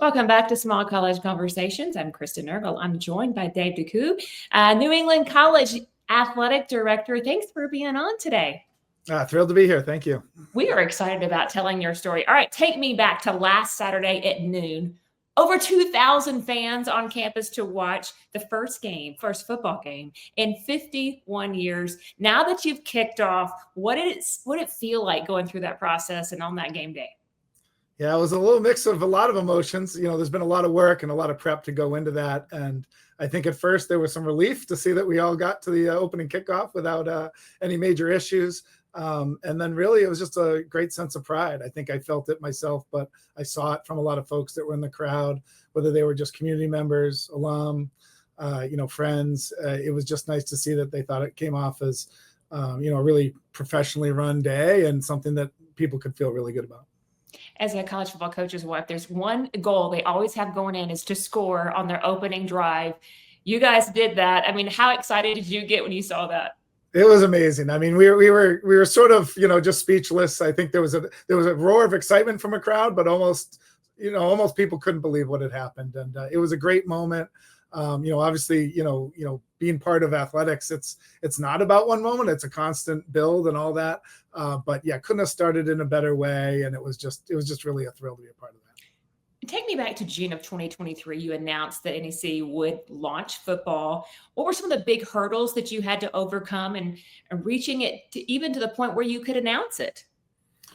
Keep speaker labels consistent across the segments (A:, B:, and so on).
A: Welcome back to Small College Conversations. I'm Kristen Eargle. I'm joined by Dave DeCew, New England College Athletic Director. Thanks for being on today.
B: Thrilled to be here. Thank you.
A: We are excited about telling your story. All right, take me back to last Saturday at noon. Over 2,000 fans on campus to watch the first football game in 51 years. Now that you've kicked off, what did it feel like going through that process and on that game day?
B: Yeah, it was a little mix of a lot of emotions. There's been a lot of work and a lot of prep to go into that. And I think at first there was some relief to see that we all got to the opening kickoff without any major issues. And then really it was just a great sense of pride. I think I felt it myself, but I saw it from a lot of folks that were in the crowd, whether they were just community members, alum, friends. It was just nice to see that they thought it came off as, a really professionally run day and something that people could feel really good about.
A: As a college football coach's wife, there's one goal they always have going in is to score on their opening drive. You guys did that. I mean, how excited did you get when you saw that?
B: It was amazing. I mean, we were sort of, just speechless. I think there was a roar of excitement from a crowd, but almost people couldn't believe what had happened. And it was a great moment. Obviously, being part of athletics, it's not about one moment. It's a constant build and all that. But yeah, couldn't have started in a better way. And it was just really a thrill to be a part of that.
A: Take me back to June of 2023. You announced that NEC would launch football. What were some of the big hurdles that you had to overcome and reaching it even to the point where you could announce it?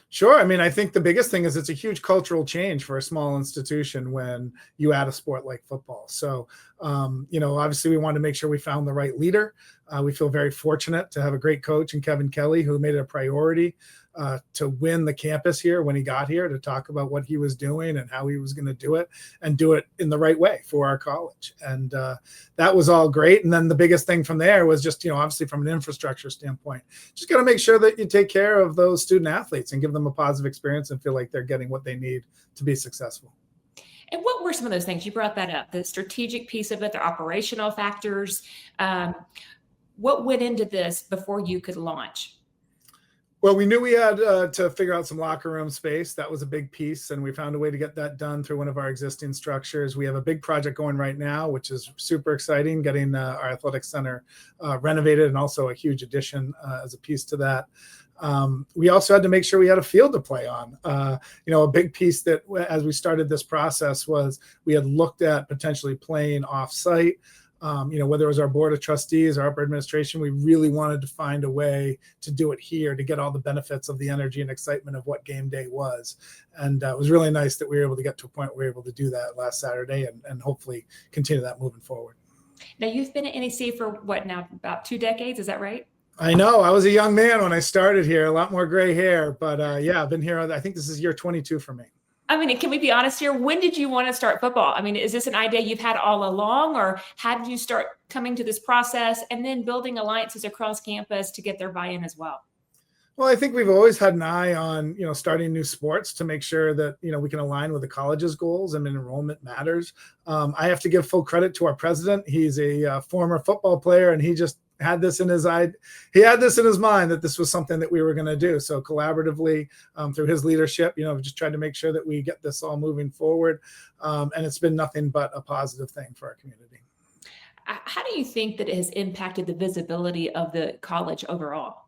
B: Sure. I mean, I think the biggest thing is it's a huge cultural change for a small institution when you add a sport like football. So, obviously we wanted to make sure we found the right leader. We feel very fortunate to have a great coach in Kevin Kelly, who made it a priority to win the campus here when he got here, to talk about what he was doing and how he was going to do it and do it in the right way for our college. And that was all great. And then the biggest thing from there was just, obviously from an infrastructure standpoint, just got to make sure that you take care of those student athletes and give them a positive experience and feel like they're getting what they need to be successful.
A: And what were some of those things? You brought that up, the strategic piece of it, the operational factors. What went into this before you could launch?
B: Well, we knew we had to figure out some locker room space. That was a big piece, and we found a way to get that done through one of our existing structures. We have a big project going right now, which is super exciting, getting our athletic center renovated, and also a huge addition as a piece to that. We also had to make sure we had a field to play on. A big piece that as we started this process was we had looked at potentially playing off-site. Whether it was our board of trustees or upper administration, we really wanted to find a way to do it here to get all the benefits of the energy and excitement of what game day was. And it was really nice that we were able to get to a point where we were able to do that last Saturday and hopefully continue that moving forward.
A: Now, you've been at NEC for what now, about 2 decades? Is that right?
B: I know. I was a young man when I started here, a lot more gray hair, but I've been here. I think this is year 22 for me.
A: I mean, can we be honest here? When did you want to start football? I mean, is this an idea you've had all along, or how did you start coming to this process and then building alliances across campus to get their buy-in as well?
B: Well, I think we've always had an eye on, starting new sports to make sure that, we can align with the college's goals. I mean, enrollment matters. I have to give full credit to our president. He's a former football player, and he just had this in his mind that this was something that we were going to do. So collaboratively through his leadership, just tried to make sure that we get this all moving forward. And it's been nothing but a positive thing for our community.
A: How do you think that it has impacted the visibility of the college overall?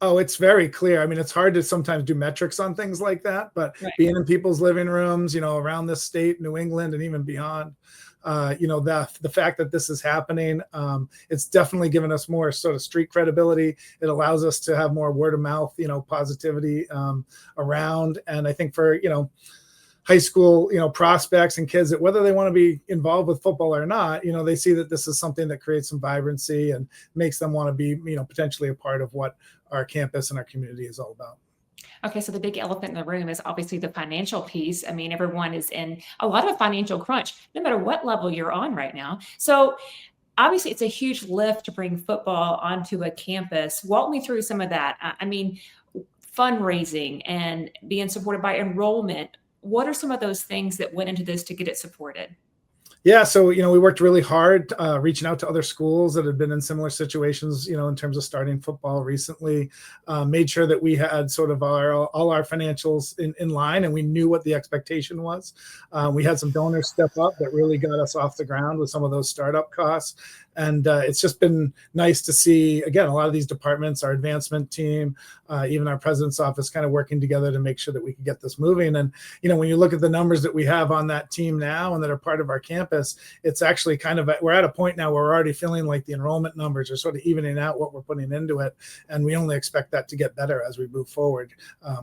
B: Oh, it's very clear. I mean, it's hard to sometimes do metrics on things like that, but right. Being in people's living rooms, around this state, New England, and even beyond, the fact that this is happening, it's definitely given us more sort of street credibility. It allows us to have more word of mouth, positivity around. And I think for, high school, prospects and kids that whether they want to be involved with football or not, they see that this is something that creates some vibrancy and makes them want to be, potentially a part of what our campus and our community is all about.
A: Okay, so the big elephant in the room is obviously the financial piece. I mean, everyone is in a lot of financial crunch, no matter what level you're on right now. So obviously it's a huge lift to bring football onto a campus. Walk me through some of that. I mean, fundraising and being supported by enrollment. What are some of those things that went into this to get it supported?
B: Yeah, so we worked really hard reaching out to other schools that had been in similar situations, in terms of starting football recently. Made sure that we had sort of all our financials in line, and we knew what the expectation was. We had some donors step up that really got us off the ground with some of those startup costs. And it's just been nice to see, again, a lot of these departments, our advancement team, even our president's office, kind of working together to make sure that we can get this moving. And, when you look at the numbers that we have on that team now and that are part of our campus, it's actually we're at a point now where we're already feeling like the enrollment numbers are sort of evening out what we're putting into it. And we only expect that to get better as we move forward,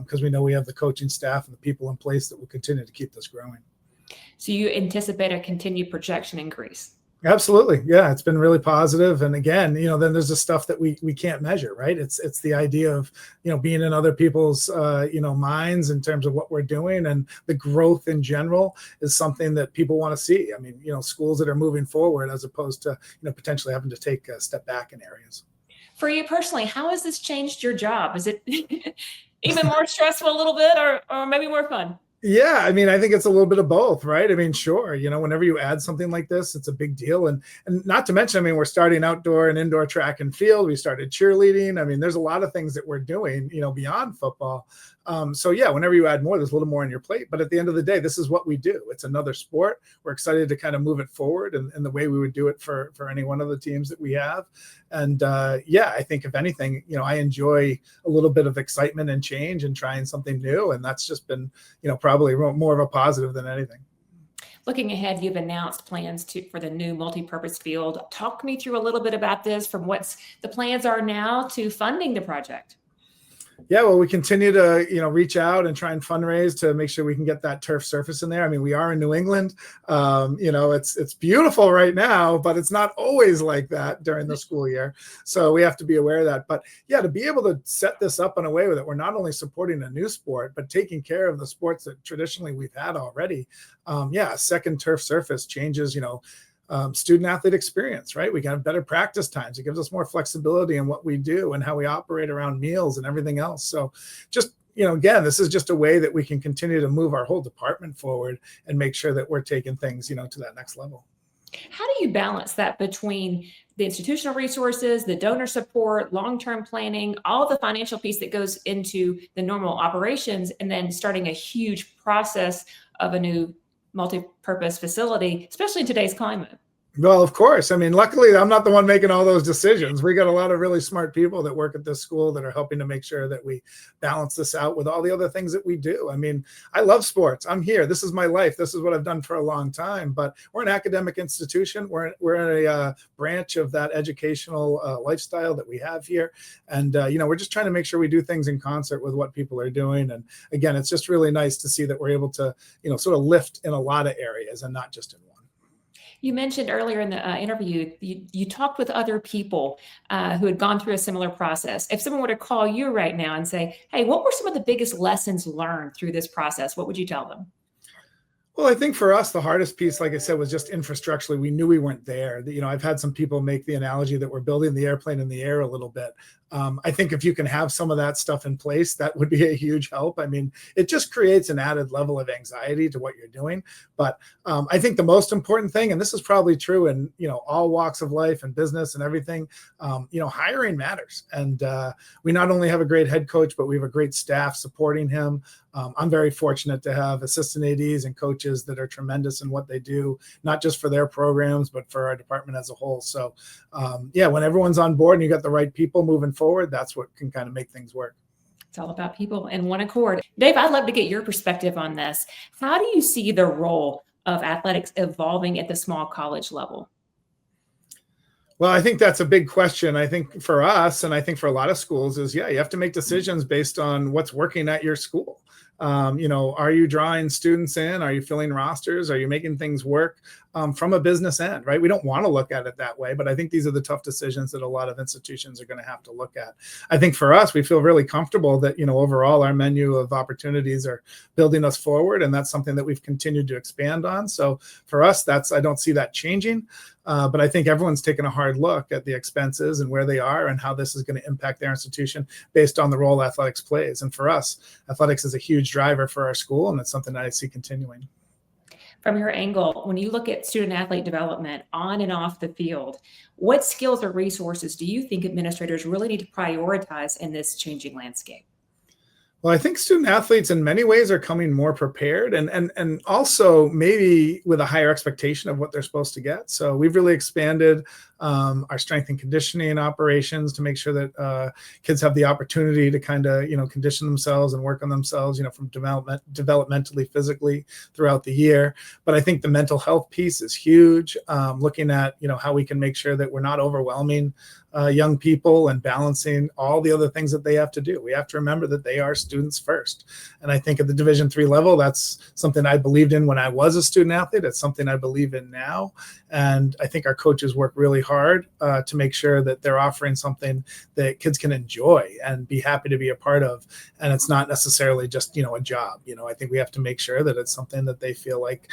B: because we know we have the coaching staff and the people in place that will continue to keep this growing.
A: So you anticipate a continued projection increase?
B: Absolutely. Yeah, it's been really positive. And again, then there's the stuff that we can't measure, right? It's the idea of, being in other people's, minds in terms of what we're doing, and the growth in general is something that people want to see. I mean, schools that are moving forward as opposed to, potentially having to take a step back in areas.
A: For you personally, how has this changed your job? Is it even more stressful a little bit, or maybe more fun?
B: Yeah, I mean, I think it's a little bit of both, right? I mean, sure, whenever you add something like this, it's a big deal. And not to mention, I mean, we're starting outdoor and indoor track and field. We started cheerleading. I mean, there's a lot of things that we're doing, beyond football. So yeah, whenever you add more, there's a little more on your plate. But at the end of the day, this is what we do. It's another sport. We're excited to kind of move it forward in the way we would do it for any one of the teams that we have. And yeah, I think if anything, I enjoy a little bit of excitement and change and trying something new. And that's just been, probably more of a positive than anything.
A: Looking ahead, you've announced plans for the new multi-purpose field. Talk me through a little bit about this, from what's the plans are now to funding the project.
B: Yeah, well, we continue to, reach out and try and fundraise to make sure we can get that turf surface in there. I mean, we are in New England. It's beautiful right now, but it's not always like that during the school year. So we have to be aware of that. But yeah, to be able to set this up in a way that we're not only supporting a new sport, but taking care of the sports that traditionally we've had already. Yeah, a second turf surface changes, student athlete experience, right? We can have better practice times. It gives us more flexibility in what we do and how we operate around meals and everything else. So just, again, this is just a way that we can continue to move our whole department forward and make sure that we're taking things, to that next level.
A: How do you balance that between the institutional resources, the donor support, long-term planning, all the financial piece that goes into the normal operations, and then starting a huge process of a new multi-purpose facility, especially in today's climate?
B: Well, of course. I mean, luckily, I'm not the one making all those decisions. We got a lot of really smart people that work at this school that are helping to make sure that we balance this out with all the other things that we do. I mean, I love sports. I'm here. This is my life. This is what I've done for a long time. But we're an academic institution. We're in a branch of that educational lifestyle that we have here. And, we're just trying to make sure we do things in concert with what people are doing. And again, it's just really nice to see that we're able to, sort of lift in a lot of areas and not just in one.
A: You mentioned earlier in the interview, you talked with other people who had gone through a similar process. If someone were to call you right now and say, hey, what were some of the biggest lessons learned through this process? What would you tell them?
B: Well, I think for us, the hardest piece, like I said, was just infrastructurally. We knew we weren't there. I've had some people make the analogy that we're building the airplane in the air a little bit. I think if you can have some of that stuff in place, that would be a huge help. I mean, it just creates an added level of anxiety to what you're doing. But I think the most important thing, and this is probably true in, all walks of life and business and everything, hiring matters. And we not only have a great head coach, but we have a great staff supporting him. I'm very fortunate to have assistant ADs and coaches that are tremendous in what they do, not just for their programs, but for our department as a whole. So yeah, when everyone's on board and you got the right people moving forward, that's what can kind of make things work.
A: It's all about people in one accord. Dave, I'd love to get your perspective on this. How do you see the role of athletics evolving at the small college level?
B: Well, I think that's a big question. I think for us, and I think for a lot of schools, is you have to make decisions based on what's working at your school. Are you drawing students in? Are you filling rosters? Are you making things work from a business end, right? We don't want to look at it that way, but I think these are the tough decisions that a lot of institutions are going to have to look at. I think for us, we feel really comfortable that, overall our menu of opportunities are building us forward. And that's something that we've continued to expand on. So for us, I don't see that changing. But I think everyone's taken a hard look at the expenses and where they are and how this is going to impact their institution based on the role athletics plays. And for us, athletics is a huge driver for our school, and it's something that I see continuing.
A: From your angle, when you look at student athlete development on and off the field, what skills or resources do you think administrators really need to prioritize in this changing landscape?
B: Well, I think student athletes in many ways are coming more prepared and also maybe with a higher expectation of what they're supposed to get. So we've really expanded our strength and conditioning operations to make sure that kids have the opportunity to kind of, condition themselves and work on themselves, from developmentally, physically throughout the year. But I think the mental health piece is huge. Looking at, how we can make sure that we're not overwhelming young people and balancing all the other things that they have to do. We have to remember that they are students first. And I think at the Division III level, that's something I believed in when I was a student athlete. It's something I believe in now. And I think our coaches work really hard to make sure that they're offering something that kids can enjoy and be happy to be a part of. And it's not necessarily just, a job. I think we have to make sure that it's something that they feel like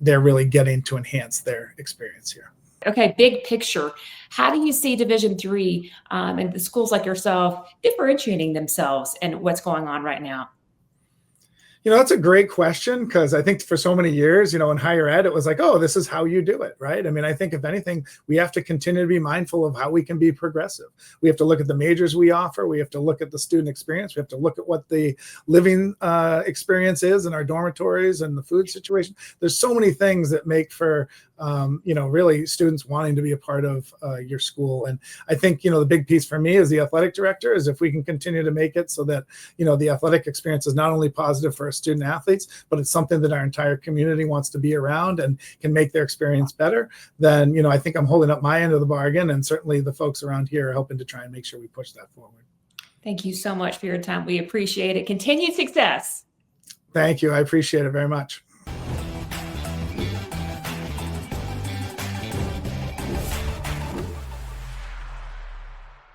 B: they're really getting to enhance their experience here.
A: Okay, big picture. How do you see Division III and the schools like yourself differentiating themselves and what's going on right now?
B: That's a great question, because I think for so many years, in higher ed, it was like, oh, this is how you do it, right? I mean, I think if anything, we have to continue to be mindful of how we can be progressive. We have to look at the majors we offer. We have to look at the student experience. We have to look at what the living experience is in our dormitories and the food situation. There's so many things that make for really students wanting to be a part of your school. And I think, the big piece for me as the athletic director is if we can continue to make it so that, the athletic experience is not only positive for our student athletes, but it's something that our entire community wants to be around and can make their experience better, then, I think I'm holding up my end of the bargain. And certainly the folks around here are helping to try and make sure we push that forward.
A: Thank you so much for your time. We appreciate it. Continued success.
B: Thank you. I appreciate it very much.